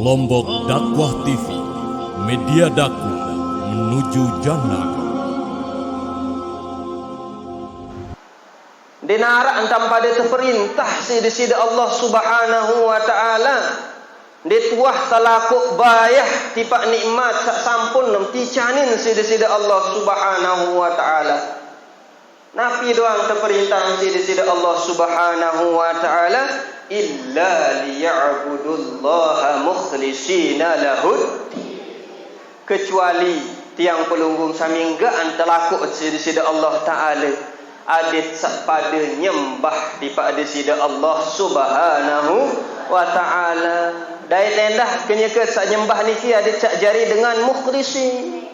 Lombok Dakwah TV, media dakwah menuju jannah. Dinarak tanpa dia terperintah sida Allah Subhanahu wa taala. Dituah talakuk bayah tipak nikmat sak sampun nem ticanin sida Allah Subhanahu wa taala. Nabi doang terperintah sida Allah Subhanahu wa taala illa liya'budullaha mukhlishina lahud, kecuali tiang pelunggung samingga antalakuk sida Allah taala adit pada nyembah di pada sida Allah Subhanahu wa taala. Dai tendah kenyeke sak nyembah niki adit sak jari dengan mukhlisin,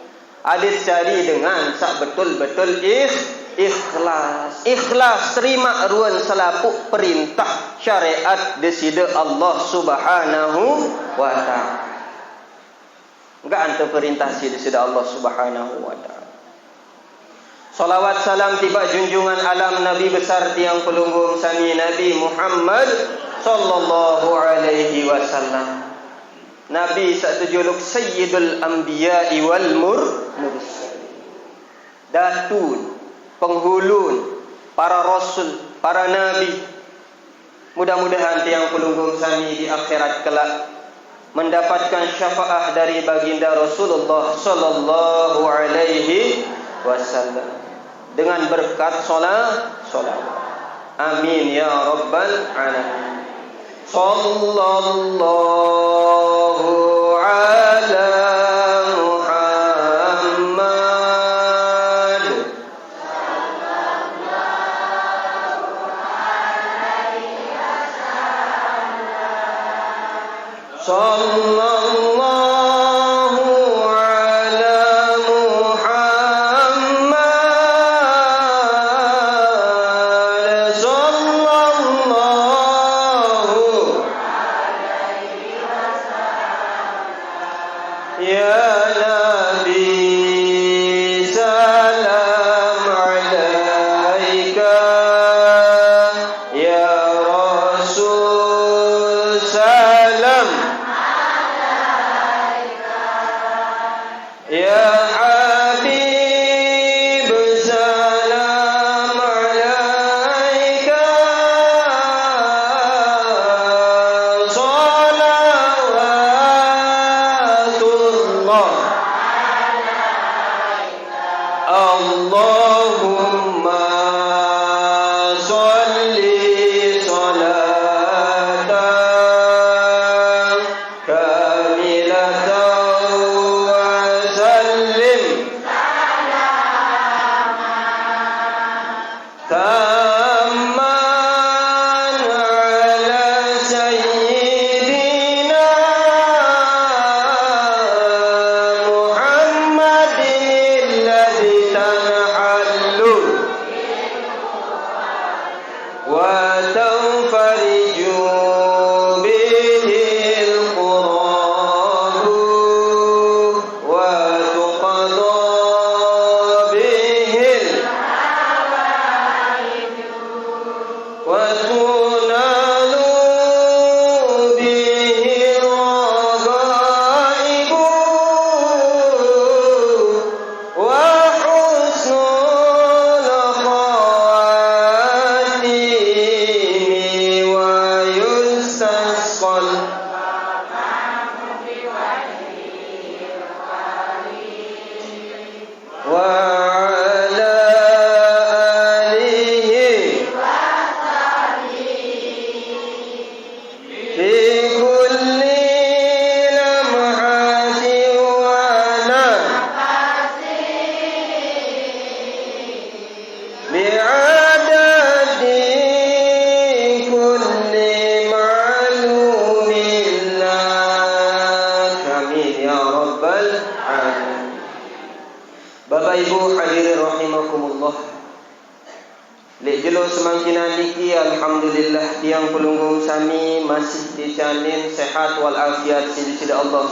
adit jari dengan sak betul-betul ikhlas terima ruan selapuk perintah syariat desida Allah Subhanahu wa taala. Enggak ante perintah desida Allah Subhanahu wa taala. Salawat salam tiba junjungan alam Nabi besar tiang pelunggung sami Nabi Muhammad sallallahu alaihi wasallam. Nabi satu juluk Sayyidul Anbiya'i wal Mursalin, datun penghulun para rasul, para nabi. Mudah-mudahan tiang pelunggung sami di akhirat kelak mendapatkan syafaat dari baginda Rasulullah sallallahu alaihi wasallam dengan berkat salawat. Amin ya rabbal alamin. Sallallahu ala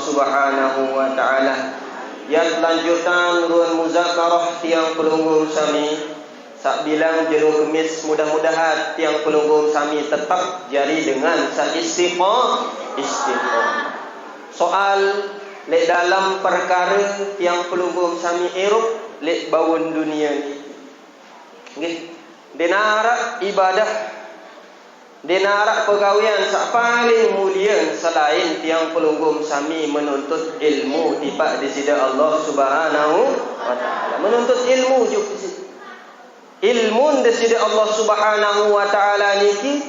Subhanahu wa taala. Yang lanjutan ruan muzakarah tiang pelunggung sami sak bilang jelu kemis, mudah-mudahan tiang pelunggung sami tetap jari dengan sak istiqamah. soal lek dalam perkara yang pelunggum sami Eropah lek bawon dunia ni. Nggih. Denarak ibadah, denarak pegawaian sak paling mulia selain tiang pelunggum sami menuntut ilmu tiba di sisi Allah Subhanahu wa taala. Menuntut ilmu juga ilmu di sisi Allah Subhanahu wa taala niki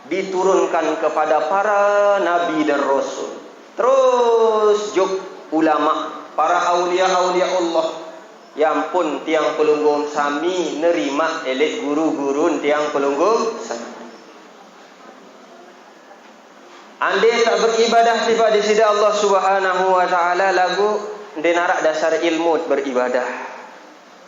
diturunkan kepada para nabi dan rasul. Terus juk ulama, para aulia-aulia Allah. Yang pun tiang pelunggum sami nerima elek guru-guru tiang pelunggum sami. Andai tak beribadah tiba di sisi Allah Subhanahu wa taala lagu denarak dasar ilmu beribadah.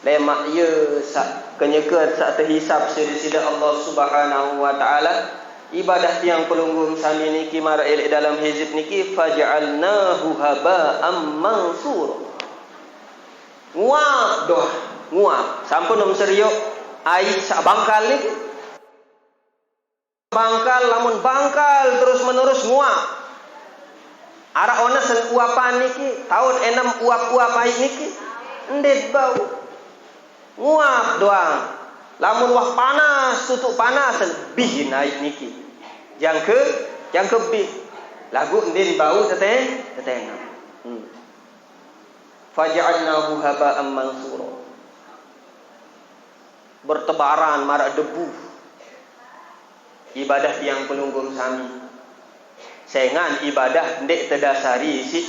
Lemak ye sak kenyeket sak terhisap di sisi Allah Subhanahu wa taala. Ibadah tiang pelunggum sami niki mara elek dalam hizib niki faj'alnahu haba'am mansura. Nguap doh, nguap. Sampun nom seriuk air sak bangkal ni. Bangkal lamun bangkal terus menerus nguap. Ara ona sen uapan niki, tahun 6 uap-uap air niki. Endet bau. Nguap doang. Lamun wah panas, tutuk panas lebih naik niki. Yang ke bih. Lagu endin bau teteng. Faj'alnahu haba'an mansura. Bertebaran marak debu. Ibadah yang pelunggum sami. Sengan ibadah ndek terdasari si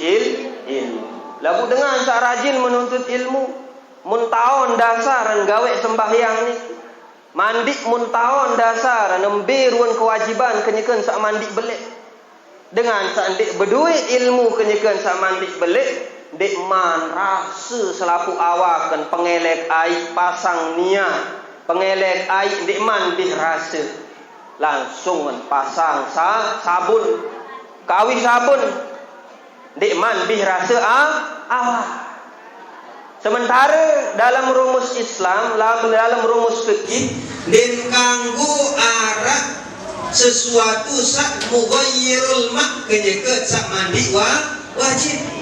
ilmu. Lagu dengan sak rajin menuntut ilmu. Mun taon dasaran gawe sembahyang ni. Mandi mun taon dasaran nembe ruan kewajiban kenyekeun sak mandi belik. Dengan sak ndek berduit ilmu kenyekeun sak mandi belik. Dek man rasa selaku awakan pengelek air pasang niat pengelek air dek man dih rasa langsung pasang sabun kawi sabun dek man dih rasa awak. Sementara dalam rumus Islam, dalam rumus fikih den kanggo arah sesuatu sak mughayyirul mak kenyeket sak mandi wajib.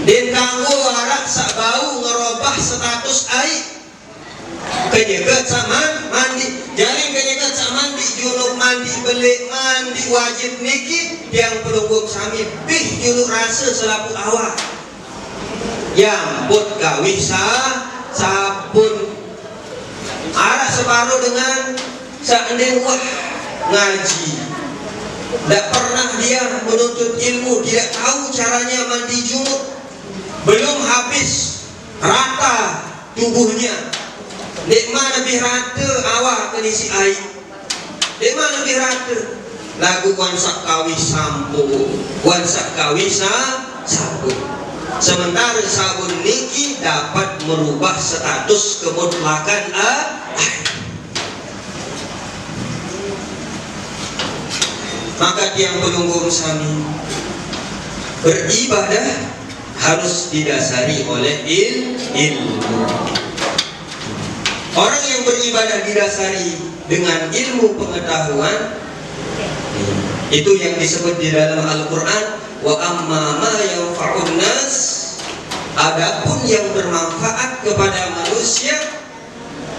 Den kanggo arak sak bau ngerubah status air kenyeget sama mandi. Jaring kenyeget sama mandi junub mandi belik mandi wajib niki yang pelunggum sami bih junub rasa selaku awak. Yang bot gawih sabun arak separuh dengan sak ending wah ngaji. Tak pernah dia menuntut ilmu, tidak tahu caranya mandi junub. Belum habis rata tubuhnya. Dek mana lebih rata awak kondisi air. Dek mana lebih rata. Lagu wansak kawih sampo, wansak kawih sabun. Sementara sabun niki dapat merubah status kemutlakan air. Maka tiang pelunggum sami beribadah harus didasari oleh ilmu. Orang yang beribadah didasari dengan ilmu pengetahuan itu yang disebut di dalam Al-Quran wa amma ma yanfa'un nas, adapun yang bermanfaat kepada manusia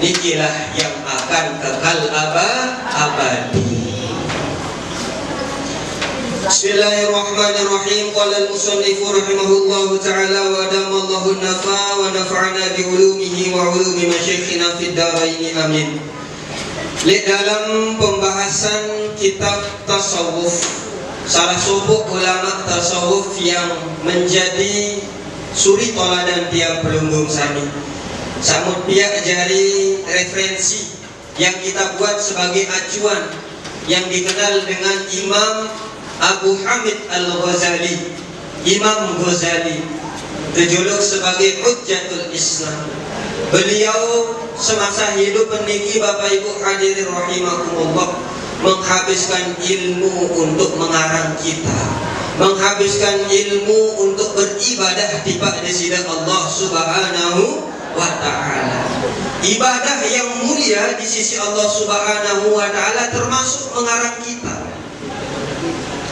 ikilah yang akan kekal abadi. Bismillahirrahmanirrahim. Qala al-musannif rahimahullahu ta'ala wa adamallahu an-nafa wa nafa'ana bi ulumihi wa ulumi masyayikhina fid dharain amin. Dalam pembahasan kitab tasawuf, salah sebuah ulama tasawuf yang menjadi suri toladan tiang pelunggum sami. Samut pihak jari referensi yang kita buat sebagai acuan yang dikenal dengan Imam Abu Hamid Al-Ghazali, Imam Ghazali, terjuluk sebagai Hujjatul Islam. Beliau semasa hidup meniki Bapak Ibu hadirin rahimakumullah menghabiskan ilmu untuk mengarang kitab, menghabiskan ilmu untuk beribadah di sisi Allah Subhanahu wa ta'ala. Ibadah yang mulia di sisi Allah Subhanahu wa ta'ala termasuk mengarang kitab.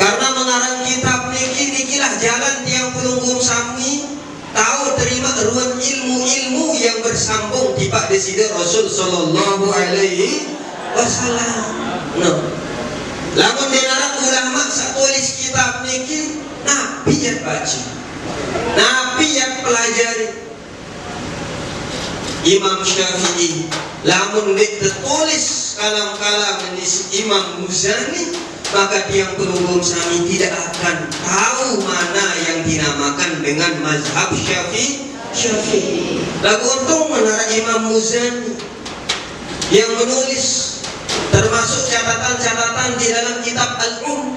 Karena mengarang kitab nikilah jalan tiang pelunggung sami tahu terima ruang ilmu-ilmu yang bersambung tiba di sini Rasul sallallahu alaihi wasallam. Nah, lamun denara ulama sak tulis kitab niki nabi yang baca, nabi yang pelajari. Imam Syafi'i lamun ditulis kalam-kalam Imam Muzani, maka tiang pelunggung sami tidak akan tahu mana yang dinamakan dengan mazhab Syafi'i. Lagu untung menara Imam Muzani yang menulis termasuk catatan-catatan di dalam kitab Al-Um,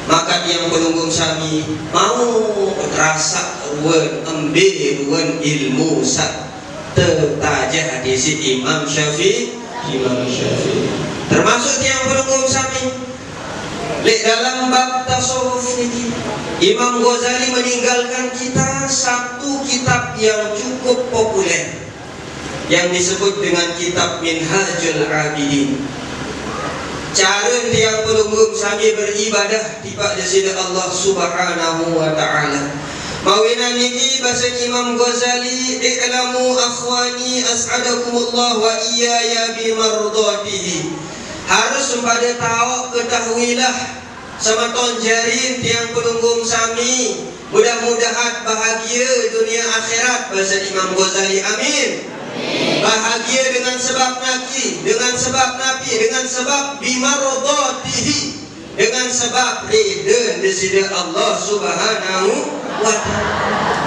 maka tiang pelunggung sami mau rasa ruan ilmu sak tertajah hadis Imam Syafi'i. Termasuk tiang pelunggung sami lek dalam bab tasawuf ini Imam Ghazali meninggalkan kita satu kitab yang cukup populer yang disebut dengan kitab Minhajul Abidin. Cara tiang pelunggung sami beribadah tiba di sini Allah Subhanahu wa taala. Mawina niki bahasa Imam Ghazali, "I'lamu akhwani as'adakumullah wa iyaya bi mardatihi." Harus pada tahu ketahuilah sama ton jari tiang pelunggung sami, mudah-mudahan bahagia dunia akhirat bahasa Imam Ghazali. Amin. Bahagia dengan sebab Nabi, dengan sebab Nabi, dengan sebab bimaradatihi, dengan sebab ridha dari Allah Subhanahu wa ta'ala.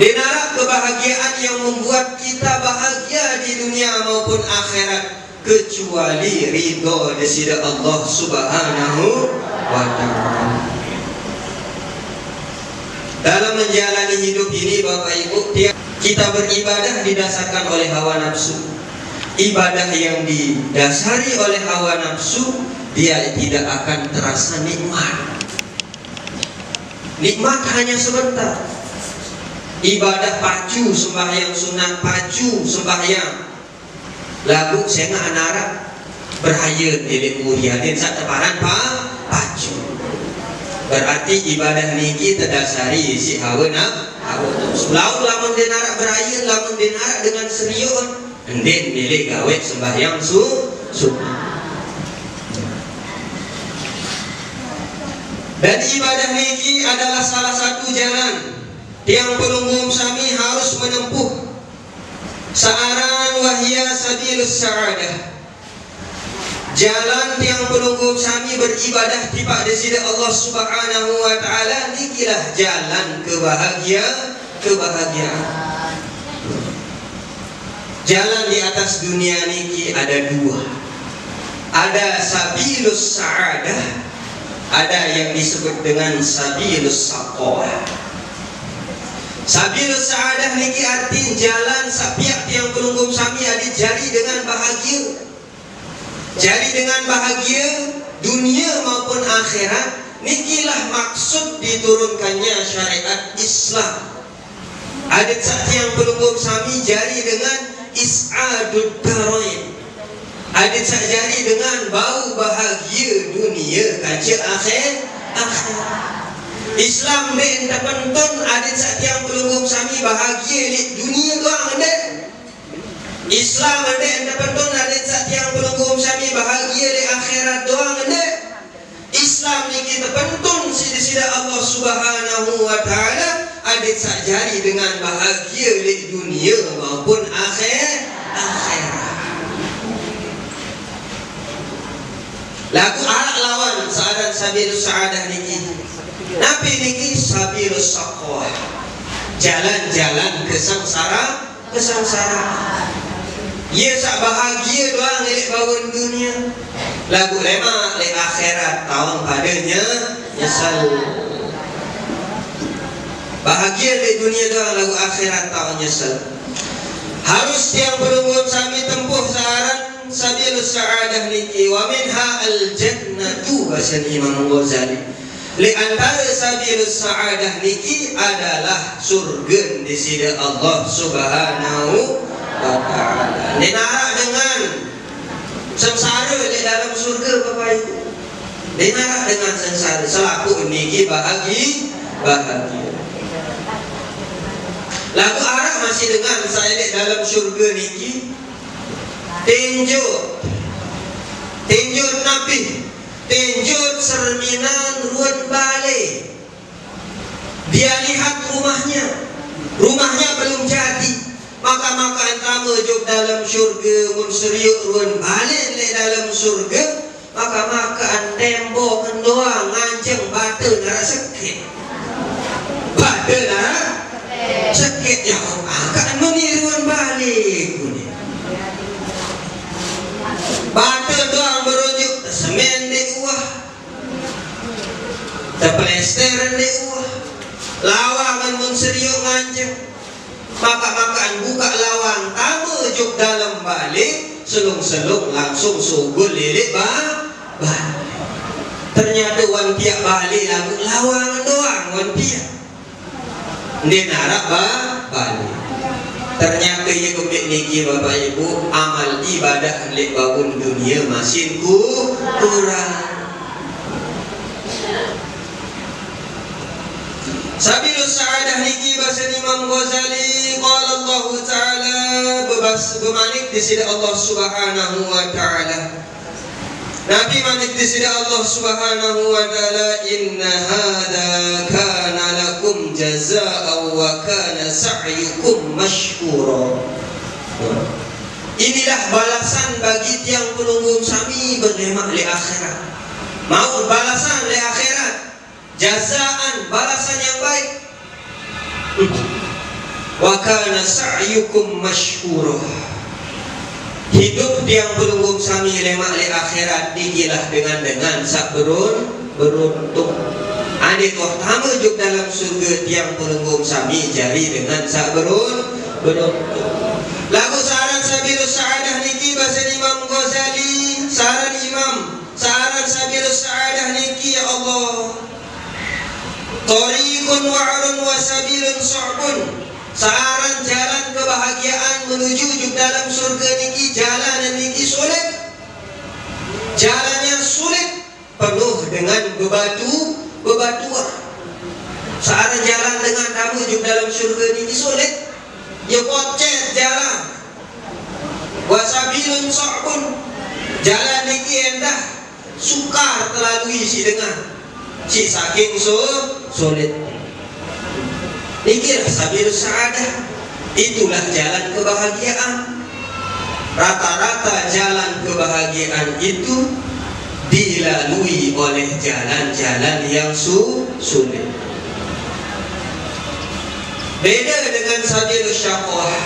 Denara kebahagiaan yang membuat kita bahagia di dunia maupun akhirat kecuali ridha dari Allah Subhanahu wa ta'ala. Dalam menjalani hidup ini Bapak Ibu, kita beribadah didasarkan oleh hawa nafsu. Ibadah yang didasari oleh hawa nafsu, dia tidak akan terasa nikmat. Nikmat hanya sebentar. Ibadah pacu sembahyang sunat, pacu sembahyang lagu saya nggak anara berhayat di muriadin saat teparan pacu. Berarti ibadah niki terdasari si hawa nafsu. Lamun denara berhayat, lamun denara dengan serius, enden milih gawe sembahyang sunat. Dan ibadah niki adalah salah satu jalan tiang pelunggung sami harus menempuh. Sa'aran wahya sabilus sa'adah. Jalan tiang pelunggung sami beribadah tiba di sini Allah Subhanahu wa ta'ala, nikilah jalan kebahagiaan. Jalan di atas dunia niki ada dua. Ada sabilus sa'adah, ada yang disebut dengan sabilus saqawah. Sabilus sa'adah niki arti jalan sapiak yang pelunggung sami adik jari dengan bahagia. Jari dengan bahagia dunia maupun akhirat, nikilah maksud diturunkannya syariat Islam. Adik yang pelunggung sami jari dengan is'adud darain. Adik jari dengan bau bahagia dunia kaca akhirat. Islam ni entah penton adik yang pelunggung sami bahagia di dunia doang anda. Islam anda entah penton adik yang pelunggung sami bahagia di akhirat doang anda. Islam ni kita penton sida-sida Allah Subhanahu wa ta'ala adik jari dengan bahagia di dunia maupun akhirat. Lagu arak lawan sa'adan sabilus sa'adah niki. Nabi niki sabilus saqwah. Jalan-jalan kesengsara. Ia sak bahagia doang elek bangun dunia. Lagu lema lek akhirat tawang padanya nyesal. Bahagia di dunia doang, lagu akhirat tawang nyesal. Harus tiang pelunggung sami tempuh sa'aran sabilus sa'adah niki. Wa minha al-jannatu bahasa Imam Ghazali. Li antara sabilus sa'adah niki adalah surga di sisi Allah Subhanahu wa ta'ala. Dinara dengan sengsara di dalam surga Bapak Ibu. Dengar dengan sengsara selaku niki bahagia. Lagu arah masih dengan saya lihat dalam syurga niki tenjut nabi, tenjut cerminan ruan balik. Dia lihat rumahnya belum jadi, maka entama jog dalam syurga mun seriuk ruan balik le dalam syurga, maka tembok doang nganceng batu nara sakit. Batu nara sakit ya akan meniruan balik. Batu doang berujuk semen di uah, terplester di uah, lawangan mun seriuk nganceng, maka buka lawang tamu juk dalam balik, selung langsung sugul lirik balik. Ternyata wan piak balik lagu lawangan doang wan piak. Dia narak balik. Ternyata ia kembali niki bapak ibu amal ibadah lek bangun dunia masin kurang. Sabilus sa'adah niki bahasa Imam Ghazali qala Allah taala bermanik di sini Allah Subhanahu wa taala. Nabi manik di sini Allah Subhanahu wa taala inna hadza kana lakum jazaa'an wa kana sa'yukum mashkura. Inilah balasan bagi tiang penunggu sami bernemak di akhirat. Mau balasan di akhirat, jazaan balasan yang baik. Wa kana sa'yukum mashkura. Hidup yang beruntung sami lemak di akhirat digilah dengan sak beruntung. Adik pertama juk dalam surga tiang beruntung sami jari dengan sak beruntung. Lagu saran sabilus sa'adah niki bahasa Imam Ghazali, saran sabilus sa'adah niki ya Allah. Tariqun wa'run wa sabilun su'bun. Saran jalan kebahagiaan menuju dalam surga niki jalan niki sulit. Jalannya sulit, penuh dengan bebatuan. Saran jalan dengan kamu dalam surga niki sulit. Ya kocet jalan. Wasabilun su'bun. Jalan niki endah, sukar terlalui si dengan si saking sulit. Ikilah sabilus sa'adah. Itulah jalan kebahagiaan. Rata-rata jalan kebahagiaan itu dilalui oleh jalan-jalan yang sulit. Beda dengan sabilus syaqwah.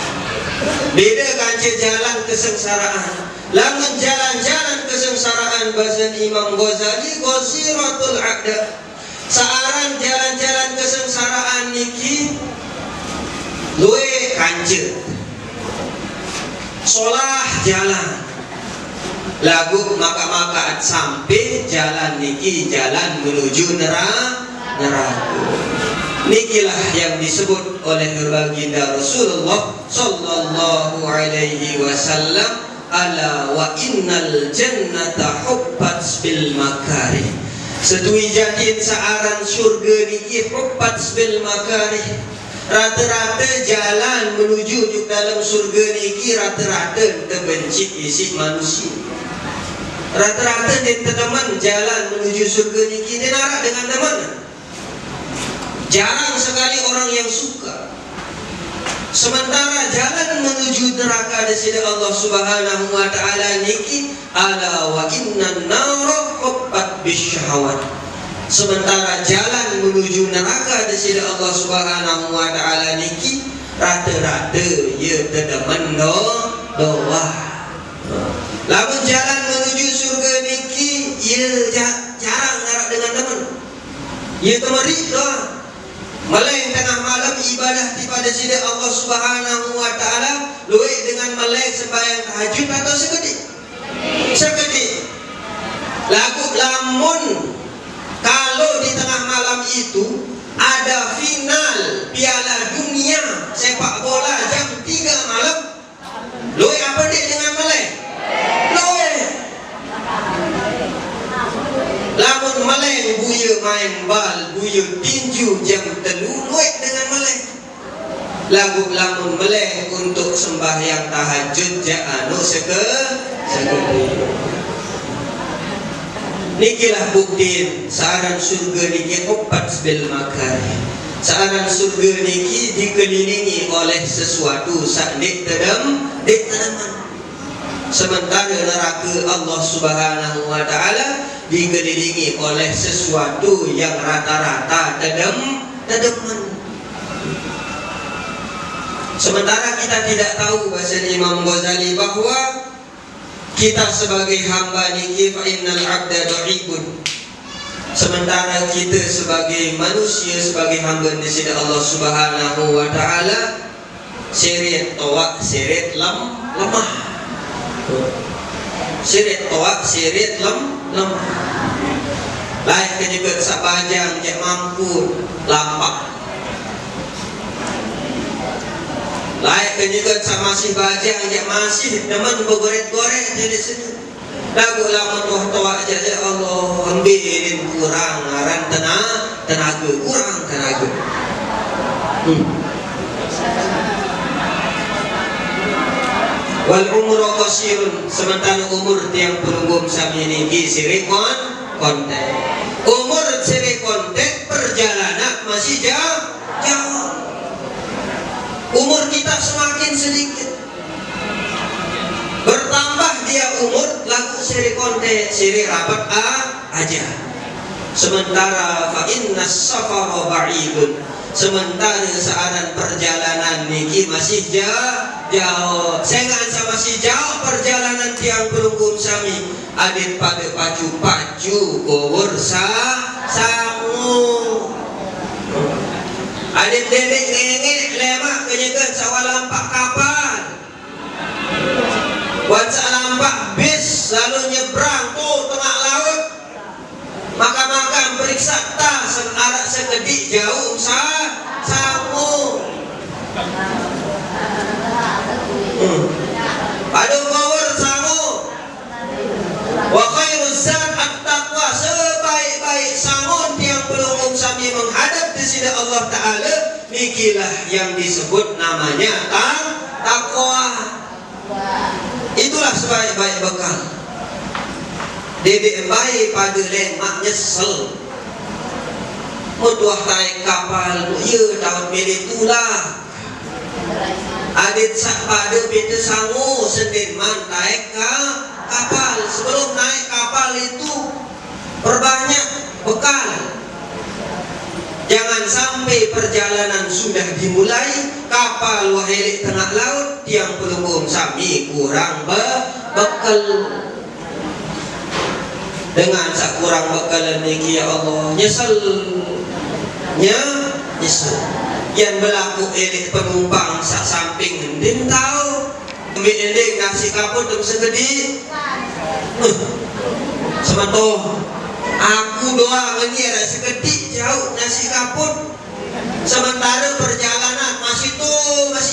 Beda kance jalan kesengsaraan. Lamun jalan-jalan kesengsaraan bahasa Imam Ghazali qasiratul aqda. Saran jalan-jalan kesengsaraan niki luwe kancet solah jalan lagu maka sampai jalan niki jalan menuju neraka. Nikilah yang disebut oleh baginda Rasulullah sallallahu alaihi wasallam, ala wa innal jannata hubbat bil makarih. Setui jadiin searan surga niki hubbat bil makarih. Rata-rata jalan menuju ke dalam surga niki rata-rata terbenci isi manusia. Rata-rata dia teman jalan menuju surga niki dia narak dengan teman. Jarang sekali orang yang suka. Sementara jalan menuju neraka di sini Allah Subhanahu wa taala niki ala wa innan nara hubbat bisyahawat. Sementara jalan menuju neraka di sini Allah Subhanahu wa taala niki rata-rata ye tedemen doa. Lamun jalan menuju surga niki ye jarang narak dengan teman. Ye kemari doa. Melek tengah malam ibadah pada sini Allah Subhanahu wa taala luwih dengan melek sembahyang tahajud atau sekedik. Lagu lamun kalau di tengah malam itu ada final Piala Dunia sepak bola jam 3 malam, luwih apa dia dengan melek? Luwih. Lamun main bal buyut tinju jam 3 luwek dengan meleh. Lagu lamun meleh untuk sembahyang tahajud anu sekedi. Nikilah bukti saaran surga niki opat bil makari. Saaran surga niki dikelilingi oleh sesuatu sakdik tanaman. Sementara neraka Allah Subhanahu wa taala dikelilingi oleh sesuatu yang rata-rata tanaman. Sementara kita tidak tahu bahasa Imam Ghazali bahwa kita sebagai hamba niki fa innal abda dhaifun. Sementara kita sebagai manusia, sebagai hamba di sisi Allah Subhanahu wa taala seret tawak seret lemah. Seret tawak seret lemah. Lain kenyebut sabajang yang mampu lapak. Layak kenyugat sama si bajang yang masih teman bergorek-gorek jadi sini. Lagu lama tua-tua aja ya Allah ambilin kurang ngaran tenaga kurang tenaga. Wal umru qasirun, sementara umur tiang pelunggum sami niki siri kontek. Umur siri kontek perjalanan masih jauh. Umur kita semakin sedikit, bertambah dia umur lagu siri konte siri rapat aja. Sementara fa innas safara ba'idun, sementara searan perjalanan niki masih jauh. Sengan sama si jauh perjalanan tiang pelungkum sami adit pada pacu gowor sangu. Adik dedek ngengek lemak kenyekan sawah lampak kapal. Wansa lampak bis lalu nyebrang tuh tengah laut. Maka periksa tas arak sekedik jauh sangu. Aduh power sangu. Wa khairuz zat at-taqwa, sebaik-baik sangun tiang pelungkum sami menghadap di sisi Allah Ta'ala nikilah yang disebut namanya takwa. Itulah sebaik-baik bekal. Dedek baik pada lemak nyesel mutuah taik kapal ya tahun milih itulah adit sak pada pintu sangu sendirman taik kapal. Sebelum naik kapal itu perbanyak bekal. Jangan sampai perjalanan sudah dimulai kapal wahelik tengah laut tiang pelungkum sami kurang bekal. Dengan sak kurang bekal niki ya Allah nyesel yang berlaku elik penumpang sak samping hendin tahu ambil elik nasi kapur tem segedi sementoh aku doang ini ada sekedik jauh nasi kapur, sementara perjalanan masih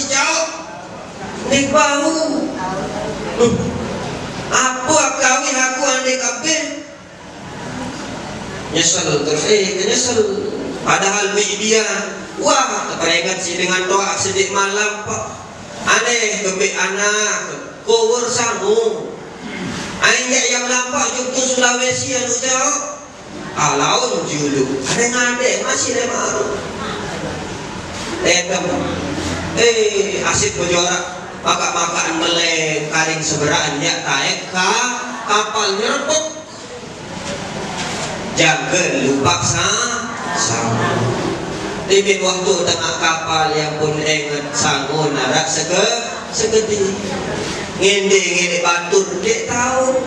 jauh nik bau apa kawin aku andai kabin nyesel terus nyesel padahal dia wah terperingat sih dengan doa sedik malam pak aneh kebik anak kowur sangu ayah yang lampak Jogja Sulawesi anu jauh alaun julu ada ngade masih ada maru asyik berjorak maka-makaan melek karing seberaan ya taek kapal nyerbuk jangan lupa sama timin waktu tengah kapal yang pun ingat sangu narak segedi ngende batur dek tahu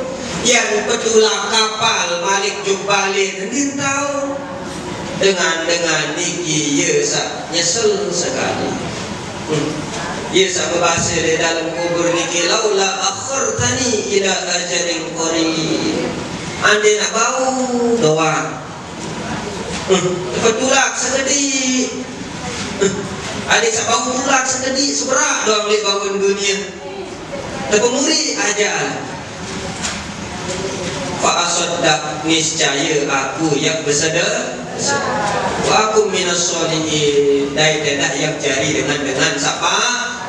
yang petulah kapal Malik Jubbali nendin tahu dengan niki ye nyesel sekali ye bahasa di dalam kubur niki laula akhartani ila ajalin qarib ande nak bau doang petulak segedi adik sabau tulak segedi seberak doang li bangun dunia tepemuri aja fa Fasaddaq, niscaya aku yang bersedekah. Wa aku minas sholihin, dai tidak yang jari dengan siapa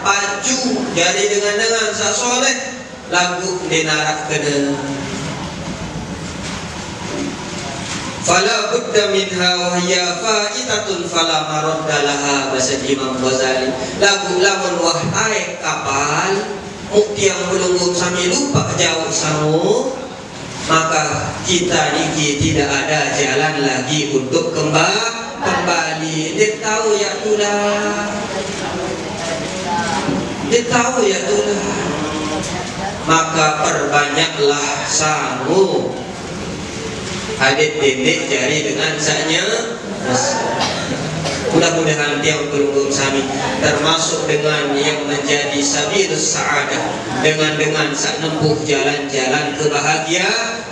pacu jari dengan sa soleh lagu dinarak kena. Fala budda minha wa hiya fa'itatun fala maradda laha, bahasa Imam Ghazali. Lagu lamun wahai kapal mukti yang belum sami lupa jauh sangu, maka kita niki tidak ada jalan lagi untuk kembali. Dia tahu ya tulah, dia tahu ya tulah. Maka perbanyaklah sangu. Hadit dendek jari dengan saknya. Mudah-mudahan tiang pelunggung sami termasuk dengan yang menjadi sabilus sa'adah, dengan sak nempuh jalan-jalan kebahagiaan.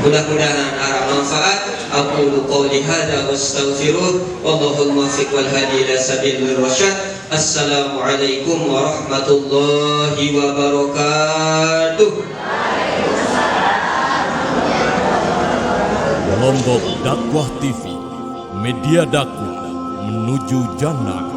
Mudah-mudahan arah manfaat. Aqulu qawli hadza wastaghfiruh wallahul muwaffiq wal hadi ila sabilir rasyad. Assalamualaikum warahmatullahi wabarakatuh. Lombok Dakwah TV, media dakwah menuju jannah.